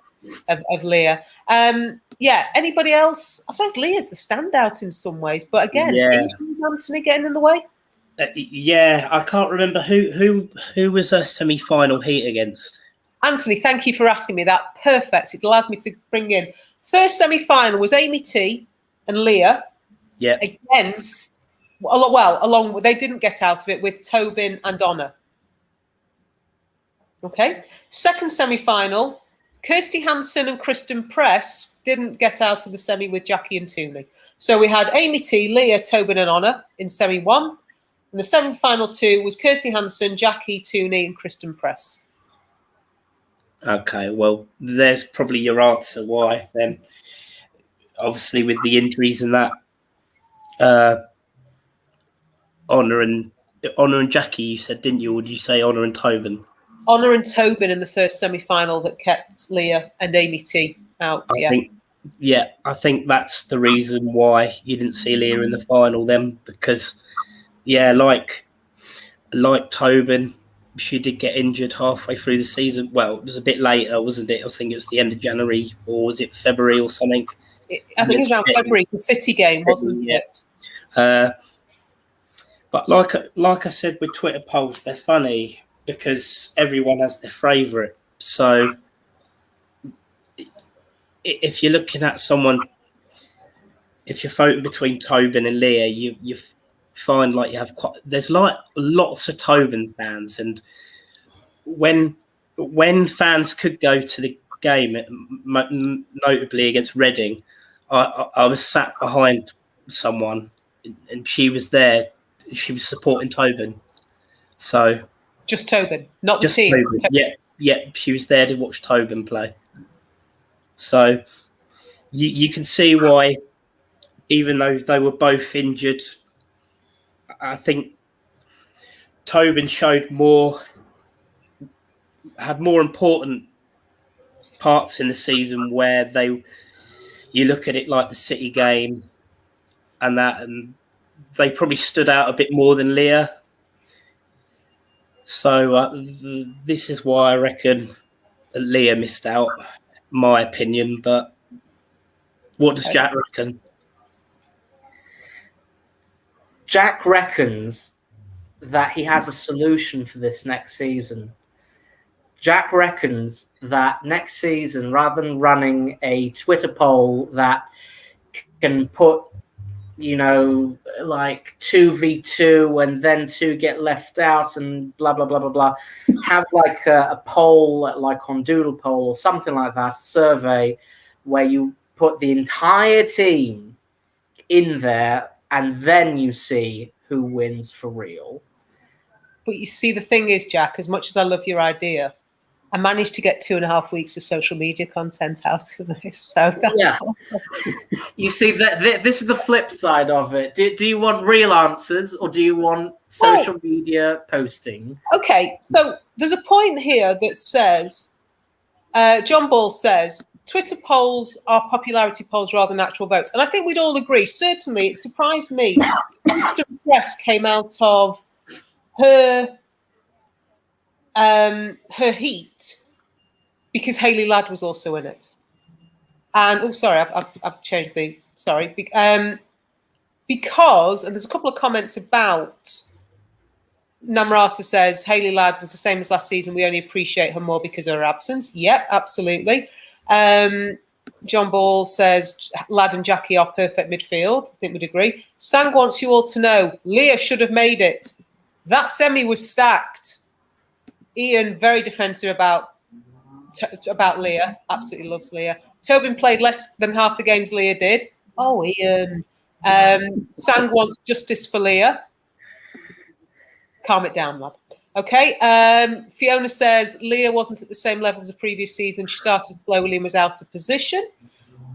of Leah. Anybody else? I suppose Leah's the standout in some ways, but again, is Anthony getting in the way? I can't remember who was a semi-final heat against. Anthony, thank you for asking me that. Perfect. It allows me to bring in. First semi-final was Amy T and Leah. Yeah. Against, along they didn't get out of it with Tobin and Honor. Okay. Second semi-final, Kirsty Hansen and Kristen Press didn't get out of the semi with Jackie and Tooney. So we had Amy T, Leah, Tobin and Honor in semi one. And the semi-final two was Kirsty Hansen, Jackie, Tooney and Kristen Press. Okay, well, there's probably your answer why then. Obviously, with the injuries and that, Honor and Jackie, you said, didn't you? Or did you say Honor and Tobin? Honor and Tobin in the first semi-final that kept Leah and Amy T out. I think that's the reason why you didn't see Leah in the final then, because, like Tobin, she did get injured halfway through the season. Well, it was a bit later, wasn't it? I think it was the end of January, or was it February or something? I think it was around February, the City game, wasn't it? But like I said with Twitter polls, they're funny because everyone has their favourite. So if you're looking at someone, if you're voting between Tobin and Leah, you find like you have there's like lots of Tobin fans, and when fans could go to the game, notably against Reading, I was sat behind someone and she was there. She was supporting Tobin. So just Tobin, not the team. Tobin. Yeah, she was there to watch Tobin play. So you can see why, even though they were both injured, I think Tobin had more important parts in the season where you look at it like the City game and they probably stood out a bit more than Leah. So this is why I reckon Leah missed out, my opinion. But what does Jack reckon? Jack reckons that he has a solution for this next season. Jack reckons that next season, rather than running a Twitter poll that can put, like 2v2 and then 2 get left out and blah, blah, blah, blah, blah, have like a poll, like on Doodle Poll or something like that, a survey where you put the entire team in there and then you see who wins for real. But you see, the thing is, Jack, as much as I love your idea, I managed to get 2.5 weeks of social media content out of this. So yeah, you see that this is the flip side of it. Do you want real answers or do you want social media posting? Okay, so there's a point here that says, John Ball says, Twitter polls are popularity polls rather than actual votes. And I think we'd all agree. Certainly, it surprised me. Mr. Press came out of her heat because Hayley Ladd was also in it. And I've changed the because, and there's a couple of comments about Namrata says Hayley Ladd was the same as last season. We only appreciate her more because of her absence. Yep, absolutely. John Ball says Ladd and Jackie are perfect midfield. I think we'd agree. Sang wants you all to know Leah should have made it. That semi was stacked. Ian, very defensive about Leah. Absolutely loves Leah. Tobin played less than half the games Leah did. Oh, Ian. Sang wants justice for Leah. Calm it down, lad. Okay. Fiona says Leah wasn't at the same level as the previous season. She started slowly and was out of position.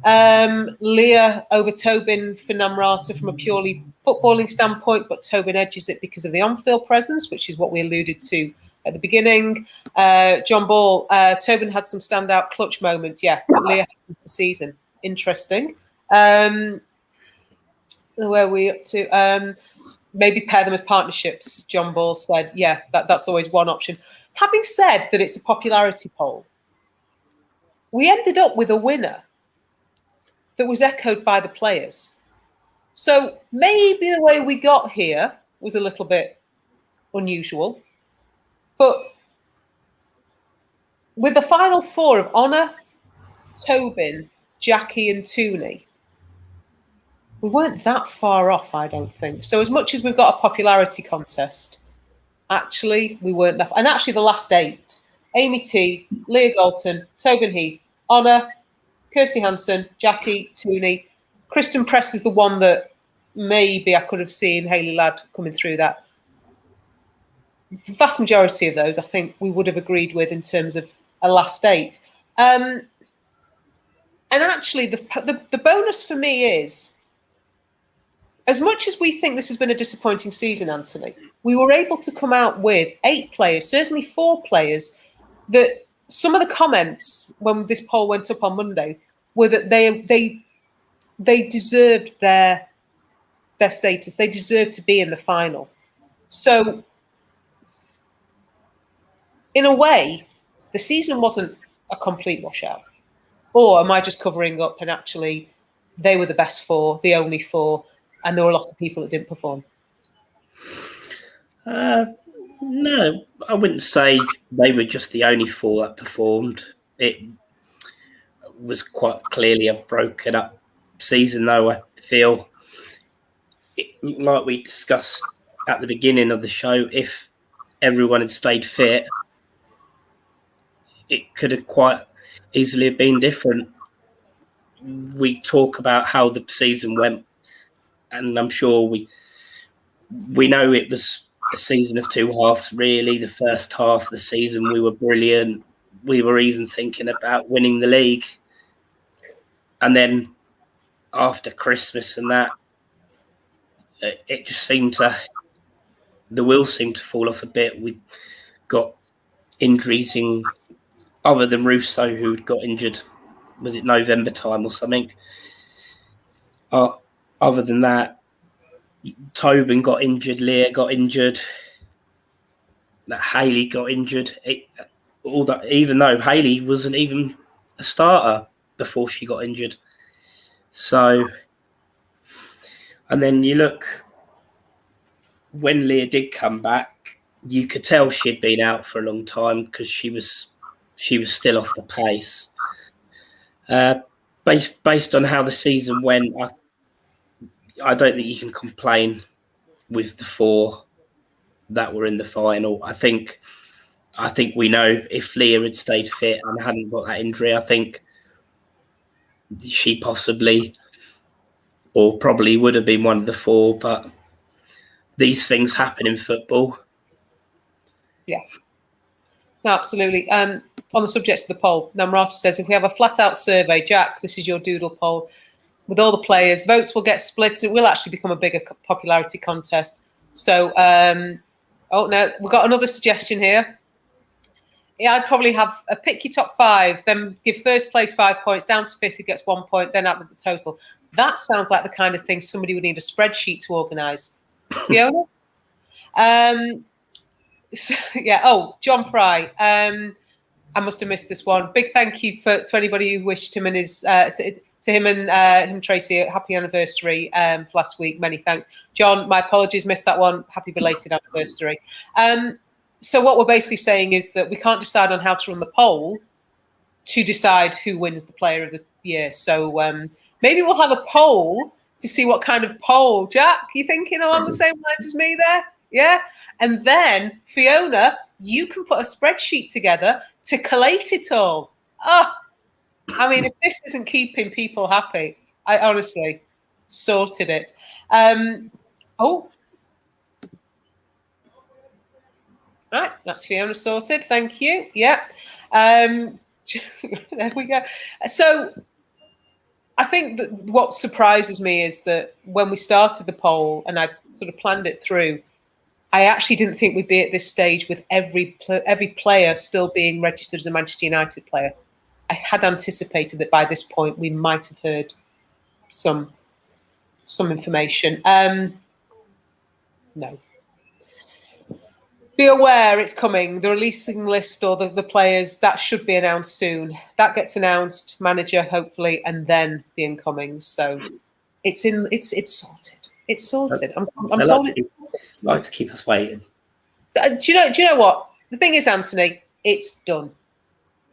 Leah over Tobin for Namrata from a purely footballing standpoint, but Tobin edges it because of the on-field presence, which is what we alluded to at the beginning. John Ball, Tobin had some standout clutch moments. Yeah, Leah had the season. Interesting. Where are we up to? Maybe pair them as partnerships, John Ball said. Yeah, that's always one option. Having said that it's a popularity poll, we ended up with a winner that was echoed by the players. So maybe the way we got here was a little bit unusual. But with the final four of Honor, Tobin, Jackie and Tooney, we weren't that far off, I don't think. So as much as we've got a popularity contest, actually, we weren't that far. And actually the last 8, Amy T, Leah Galton, Tobin Heath, Honor, Kirsty Hansen, Jackie, Tooney. Kristen Press is the one that maybe I could have seen Hayley Ladd coming through that. The vast majority of those, I think, we would have agreed with in terms of a last 8. And actually, the bonus for me is, as much as we think this has been a disappointing season, Anthony, we were able to come out with 8 players, certainly 4 players, that some of the comments when this poll went up on Monday were that they deserved their status. They deserved to be in the final. So, in a way, the season wasn't a complete washout. Or am I just covering up and actually they were the best 4, the only 4, and there were a lot of people that didn't perform? No, I wouldn't say they were just the only 4 that performed. It was quite clearly a broken up season, though, I feel. Like we discussed at the beginning of the show, if everyone had stayed fit, it could have quite easily have been different. We talk about how the season went, and I'm sure we know it was a season of 2 halves, really. The first half of the season, we were brilliant. We were even thinking about winning the league. And then after Christmas and that, it just seemed the wheels seemed to fall off a bit. We got injuries other than Russo, who got injured, was it November time or something? Other than that, Tobin got injured, Leah got injured, that Hayley got injured. Even though Hayley wasn't even a starter before she got injured. So, and then you look, when Leah did come back, you could tell she'd been out for a long time because she was still off the pace. Based on how the season went, I don't think you can complain with the 4 that were in the final. I think we know if Leah had stayed fit and hadn't got that injury, I think she possibly or probably would have been one of the 4. But these things happen in football. Yeah, no, absolutely. On the subject of the poll, Namrata says, if we have a flat-out survey, Jack, this is your doodle poll, with all the players, votes will get split. It will actually become a bigger popularity contest. So, oh no, we've got another suggestion here. Yeah, I'd probably have a pick your top 5, then give first place 5 points, down to 5th who gets 1 point, then add the total. That sounds like the kind of thing somebody would need a spreadsheet to organise. Fiona? So, yeah. Oh, John Fry. I must have missed this one. Big thank you to anybody who wished him and his to him and him Tracy a happy anniversary last week. Many thanks, John. My apologies, missed that one. Happy belated anniversary. So what we're basically saying is that we can't decide on how to run the poll to decide who wins the Player of the Year. So maybe we'll have a poll to see what kind of poll. Jack, you thinking along the same lines as me there? Yeah. And then, Fiona, you can put a spreadsheet together to collate it all. Oh, I mean, if this isn't keeping people happy, I honestly sorted it. Oh, right, that's Fiona sorted. Thank you. Yeah. There we go. So I think that what surprises me is that when we started the poll and I sort of planned it through, I actually didn't think we'd be at this stage with every player still being registered as a Manchester United player. I had anticipated that by this point we might have heard some information. No. Be aware it's coming. The releasing list or the players, that should be announced soon. That gets announced, manager hopefully, and then the incomings. So it's sorted. It's sorted. I'm told it. Like to keep us waiting. Do you know what? The thing is, Anthony, it's done.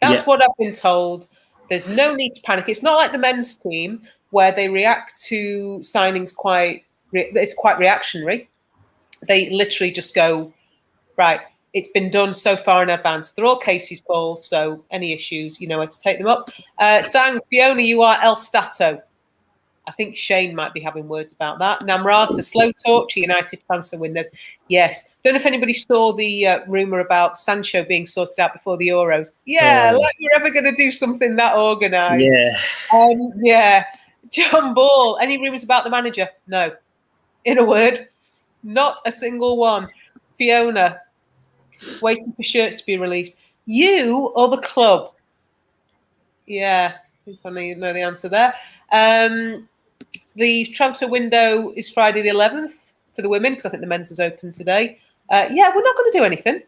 That's what I've been told. There's no need to panic. It's not like the men's team where they react to signings it's quite reactionary. They literally just go, right, it's been done so far in advance. They're all Casey's calls, so any issues, you know where to take them up. Sang, Fiona, you are El Stato. I think Shane might be having words about that. Namrata, slow talk to United transfer windows. Yes. Don't know if anybody saw the rumour about Sancho being sorted out before the Euros. Yeah, like you're ever going to do something that organised. Yeah. Yeah. John Ball, any rumours about the manager? No. In a word, not a single one. Fiona, waiting for shirts to be released. You or the club? Yeah, I know the answer there. The transfer window is Friday the 11th for the women because I think the men's is open today. Yeah, we're not going to do anything.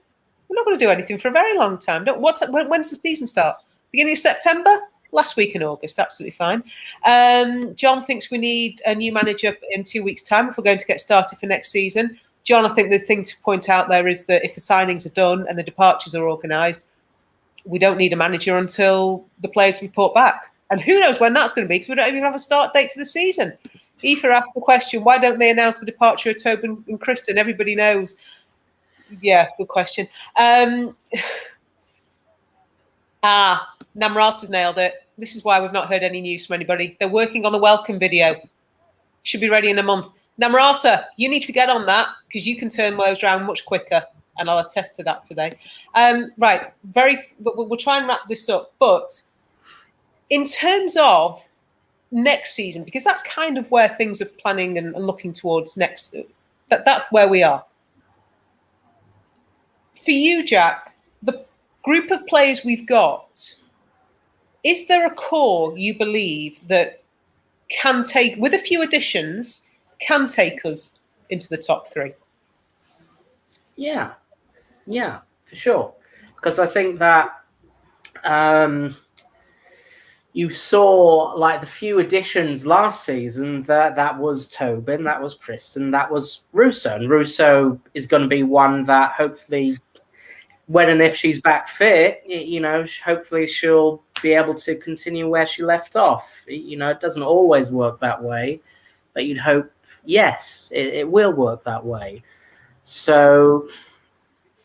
We're not going to do anything for a very long time. When's the season start? Beginning of September? Last week in August, absolutely fine. John thinks we need a new manager in 2 weeks' time if we're going to get started for next season. John, I think the thing to point out there is that if the signings are done and the departures are organised, we don't need a manager until the players report back. And who knows when that's going to be because we don't even have a start date to the season. Aoife asked the question, why don't they announce the departure of Tobin and Kristen? Everybody knows. Yeah, good question. Namrata's nailed it. This is why we've not heard any news from anybody. They're working on the welcome video. Should be ready in a month. Namrata, you need to get on that because you can turn those around much quicker. And I'll attest to that today. Right, we'll try and wrap this up. But in terms of next season, because that's kind of where things are planning and looking towards next, that's where we are. For you, Jack, the group of players we've got, is there a core you believe that can take, with a few additions, can take us into the top three? Yeah, for sure. Because I think that you saw like the few additions last season that was Tobin, that was Kristen, that was Russo. And Russo is going to be one that hopefully when and if she's back fit, you know, hopefully she'll be able to continue where she left off. You know, it doesn't always work that way, but you'd hope, yes, it will work that way. So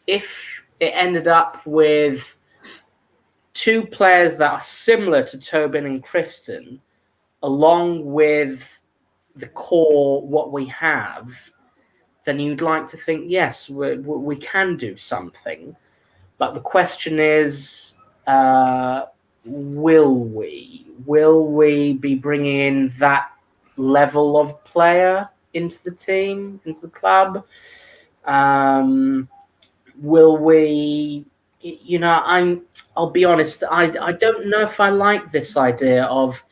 if it ended up with two players that are similar to Tobin and Kristen, along with the core, what we have, then you'd like to think, yes, we can do something. But the question is, will we? Will we be bringing in that level of player into the team, into the club? Will we? You know, I'll be honest. I don't know if I like this idea of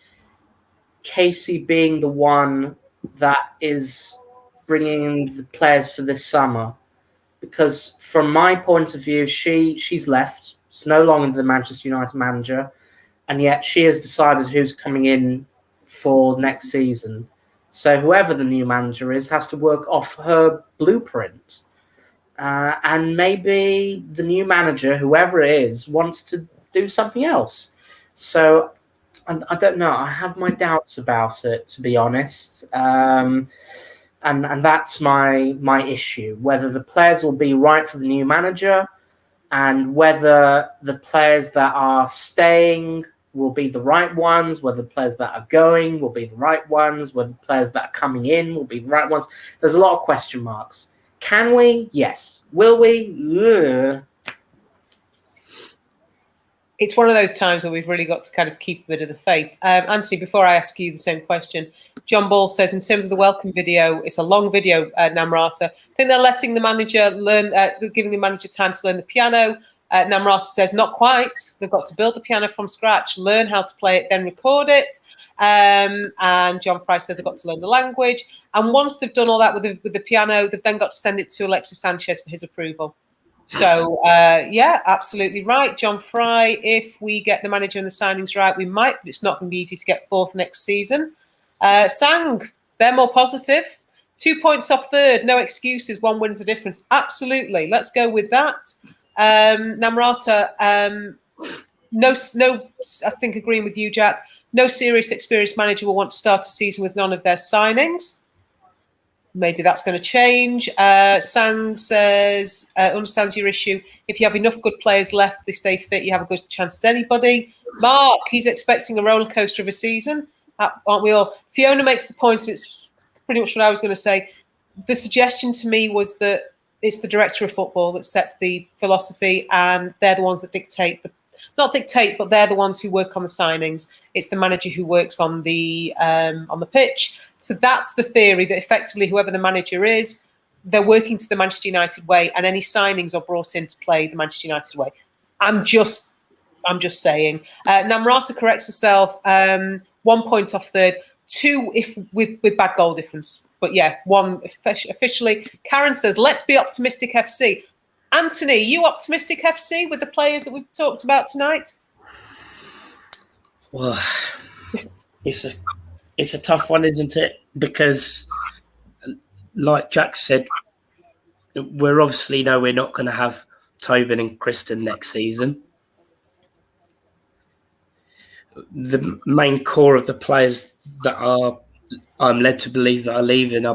Casey being the one that is bringing in the players for this summer, because from my point of view, she's left. She's no longer the Manchester United manager, and yet she has decided who's coming in for next season. So whoever the new manager is has to work off her blueprint. And maybe the new manager, whoever it is, wants to do something else. So I don't know. I have my doubts about it, to be honest. And that's my issue, whether the players will be right for the new manager and whether the players that are staying will be the right ones, whether the players that are going will be the right ones, whether the players that are coming in will be the right ones. There's a lot of question marks. Can we? Yes. Will we? Ugh. It's one of those times where we've really got to kind of keep a bit of the faith. Anthony, before I ask you the same question, John Ball says, in terms of the welcome video, it's a long video, Namrata. I think they're letting the manager learn, giving the manager time to learn the piano. Namrata says, not quite. They've got to build the piano from scratch, learn how to play it, then record it. And John Fry said they've got to learn the language. And once they've done all that with the piano, they've then got to send it to Alexis Sanchez for his approval. So, yeah, absolutely right. John Fry, if we get the manager and the signings right, we might, but it's not going to be easy to get fourth next season. Sang, they're more positive. 2 points off third, no excuses, one wins the difference. Absolutely, let's go with that. Namrata, no, I think agreeing with you, Jack, no serious experienced manager will want to start a season with none of their signings. Maybe that's going to change. Sang says, understands your issue. If you have enough good players left, they stay fit, you have a good chance as anybody. Mark, he's expecting a roller coaster of a season. Aren't we all? Fiona makes the point, it's pretty much what I was going to say. The suggestion to me was that it's the director of football that sets the philosophy, and they're the ones that dictate, but they're the ones who work on the signings. It's the manager who works on the pitch. So that's the theory, that effectively whoever the manager is, they're working to the Manchester United way, and any signings are brought in to play the Manchester United way. I'm just saying. Namrata corrects herself. 1 point off third, 2 if with bad goal difference. But yeah, 1 officially. Karen says, let's be optimistic FC. Anthony, you optimistic FC with the players that we've talked about tonight? Well, it's a tough one, isn't it? Because, like Jack said, we're obviously know we're not going to have Tobin and Kristen next season. The main core of the players that I'm led to believe that are leaving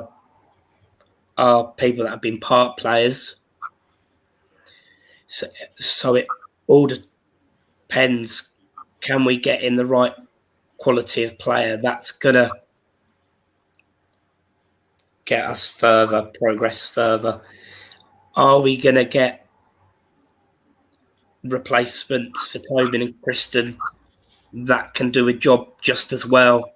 are people that have been part players. So it all depends. Can we get in the right quality of player that's going to get us further, progress further? Are we going to get replacements for Tobin and Kristen that can do a job just as well?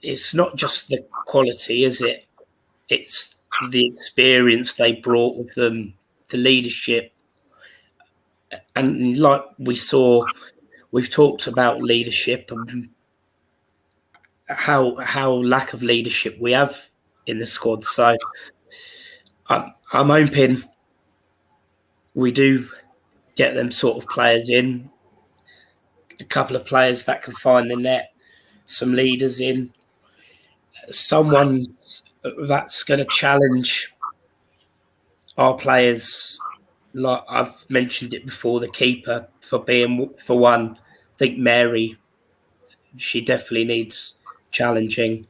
It's not just the quality, is it? It's the experience they brought with them, the leadership. And like we've talked about leadership and how lack of leadership we have in the squad. So I'm hoping we do get them sort of players in, a couple of players that can find the net, some leaders in, someone that's going to challenge our players. Like I've mentioned it before, the keeper for one. I think Mary, she definitely needs challenging.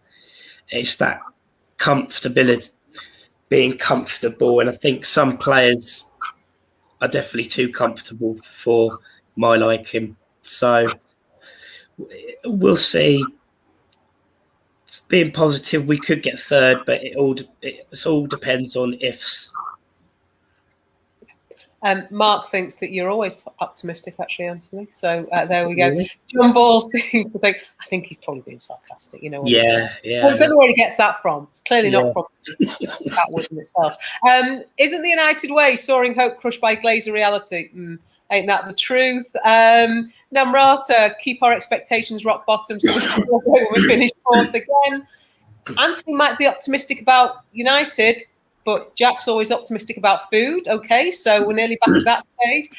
It's that comfortability, being comfortable, and I think some players are definitely too comfortable for my liking. So we'll see. Being positive, we could get third, but it all depends on ifs. Mark thinks that you're always optimistic, actually, Anthony. So there we go. Really? John Ball seems to think, I think he's probably being sarcastic. You know what Yeah. I don't know where he gets that from. It's clearly not from that word in itself. Isn't the United way soaring hope crushed by Glazer reality? Ain't that the truth? Namrata, keep our expectations rock bottom so we finish fourth again. Anthony might be optimistic about United, but Jack's always optimistic about food. Okay, so we're nearly back at that stage.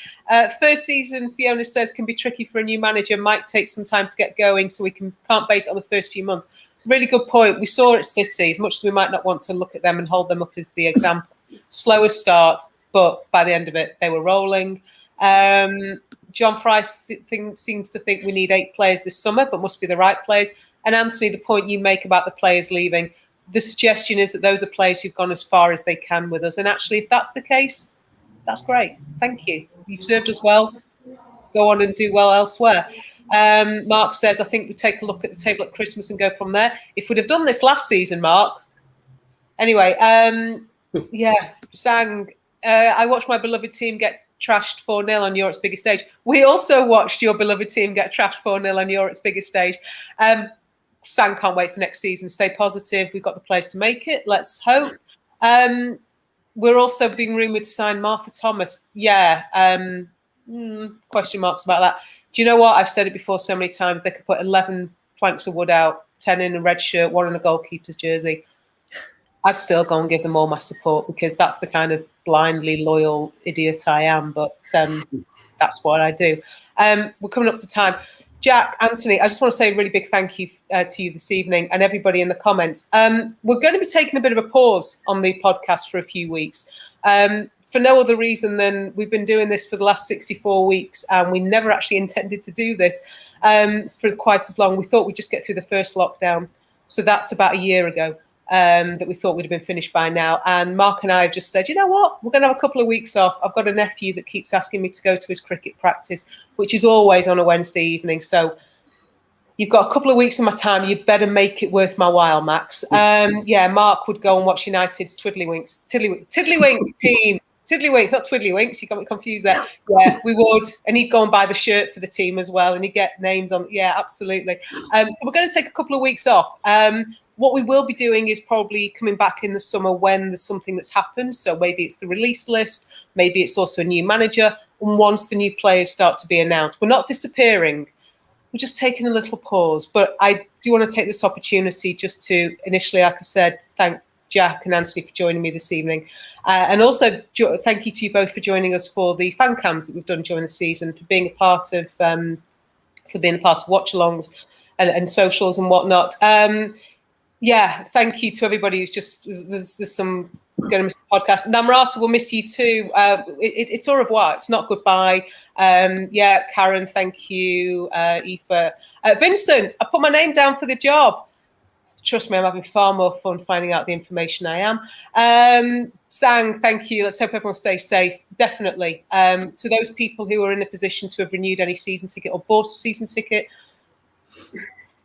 First season, Fiona says, can be tricky for a new manager. Might take some time to get going, so we can't base it on the first few months. Really good point. We saw at City, as much as we might not want to look at them and hold them up as the example, slower start, but by the end of it, they were rolling. John Fry seems to think we need 8 players this summer, but must be the right players. And Anthony, the point you make about the players leaving, the suggestion is that those are players who've gone as far as they can with us. And actually, if that's the case, that's great. Thank you. You've served us well. Go on and do well elsewhere. Mark says, I think we take a look at the table at Christmas and go from there. If we'd have done this last season, Mark. Anyway, Sang, I watched my beloved team get trashed 4-0 on Europe's biggest stage. We also watched your beloved team get trashed 4-0 on Europe's biggest stage. Sang can't wait for next season. Stay positive. We've got the players to make it. Let's hope. We're also being rumoured to sign Martha Thomas. Yeah. Question marks about that. Do you know what? I've said it before so many times. They could put 11 planks of wood out, 10 in a red shirt, 1 in a goalkeeper's jersey. I'd still go and give them all my support, because that's the kind of blindly loyal idiot I am. But that's what I do. We're coming up to time. Jack, Anthony, I just want to say a really big thank you to you this evening, and everybody in the comments. We're going to be taking a bit of a pause on the podcast for a few weeks, for no other reason than we've been doing this for the last 64 weeks, and we never actually intended to do this for quite as long. We thought we'd just get through the first lockdown. So that's about a year ago. That we thought would have been finished by now. And Mark and I have just said, you know what, we're going to have a couple of weeks off. I've got a nephew that keeps asking me to go to his cricket practice, which is always on a Wednesday evening. So you've got a couple of weeks of my time. You better make it worth my while, Max. Mark would go and watch United's Tiddlywinks team. Tiddlywinks, not Twiddlywinks. You got me confused there. Yeah, we would. And he'd go and buy the shirt for the team as well. And he'd get names on. Yeah, absolutely. We're going to take a couple of weeks off. What we will be doing is probably coming back in the summer when there's something that's happened. So maybe it's the release list, maybe it's also a new manager. And once the new players start to be announced, we're not disappearing. We're just taking a little pause. But I do want to take this opportunity just to initially, like I've said, thank Jack and Anthony for joining me this evening. And also thank you to you both for joining us for the fan cams that we've done during the season, for being a part of watch-alongs and socials and whatnot. Thank you to everybody who's just there's some going to miss the podcast. Namrata will miss you too. It's au revoir. It's not goodbye. Karen, thank you. Aoife, Vincent, I put my name down for the job. Trust me, I'm having far more fun finding out the information I am. Sang, thank you. Let's hope everyone stays safe. Definitely. To those people who are in a position to have renewed any season ticket or bought a season ticket,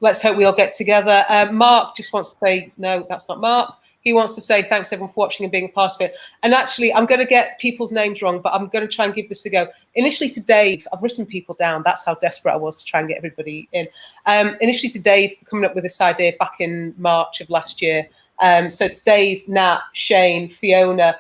let's hope we all get together. Mark just wants to say, no, that's not Mark. He wants to say thanks everyone for watching and being a part of it. And actually, I'm going to get people's names wrong, but I'm going to try and give this a go. Initially to Dave, I've written people down. That's how desperate I was to try and get everybody in. Initially to Dave for coming up with this idea back in March of last year. So it's Dave, Nat, Shane, Fiona,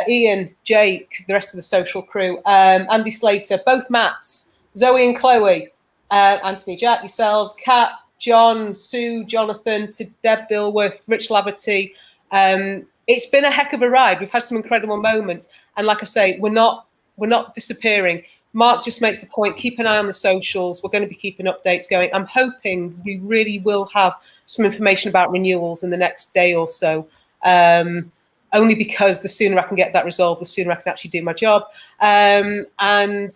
Ian, Jake, the rest of the social crew, Andy Slater, both Matts, Zoe and Chloe, Anthony, Jack, yourselves, Kat, John, Sue, Jonathan, to Deb Dilworth, Rich Laverty. It's been a heck of a ride. We've had some incredible moments. And like I say, we're not disappearing. Mark just makes the point, keep an eye on the socials. We're going to be keeping updates going. I'm hoping we really will have some information about renewals in the next day or so. Only because the sooner I can get that resolved, the sooner I can actually do my job. We're going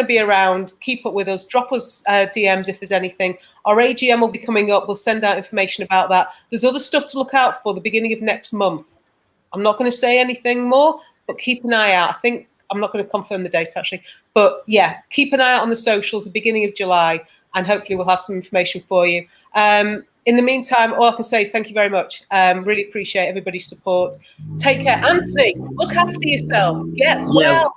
to be around. Keep up with us. Drop us DMs if there's anything. Our AGM will be coming up. We'll send out information about that. There's other stuff to look out for the beginning of next month. I'm not going to say anything more, but keep an eye out. I think I'm not going to confirm the date actually. But yeah, keep an eye out on the socials, the beginning of July, and hopefully we'll have some information for you. In the meantime, all I can say is thank you very much. Really appreciate everybody's support. Take care. Anthony, look after yourself. Get well.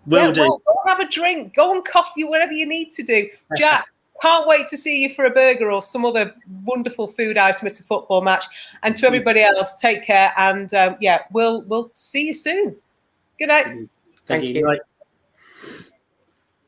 Will do. Well, go and have a drink. Go and coffee, whatever you need to do. Jack, can't wait to see you for a burger or some other wonderful food item at a football match. And to everybody else, take care. And we'll see you soon. Good night. Thank you. Right.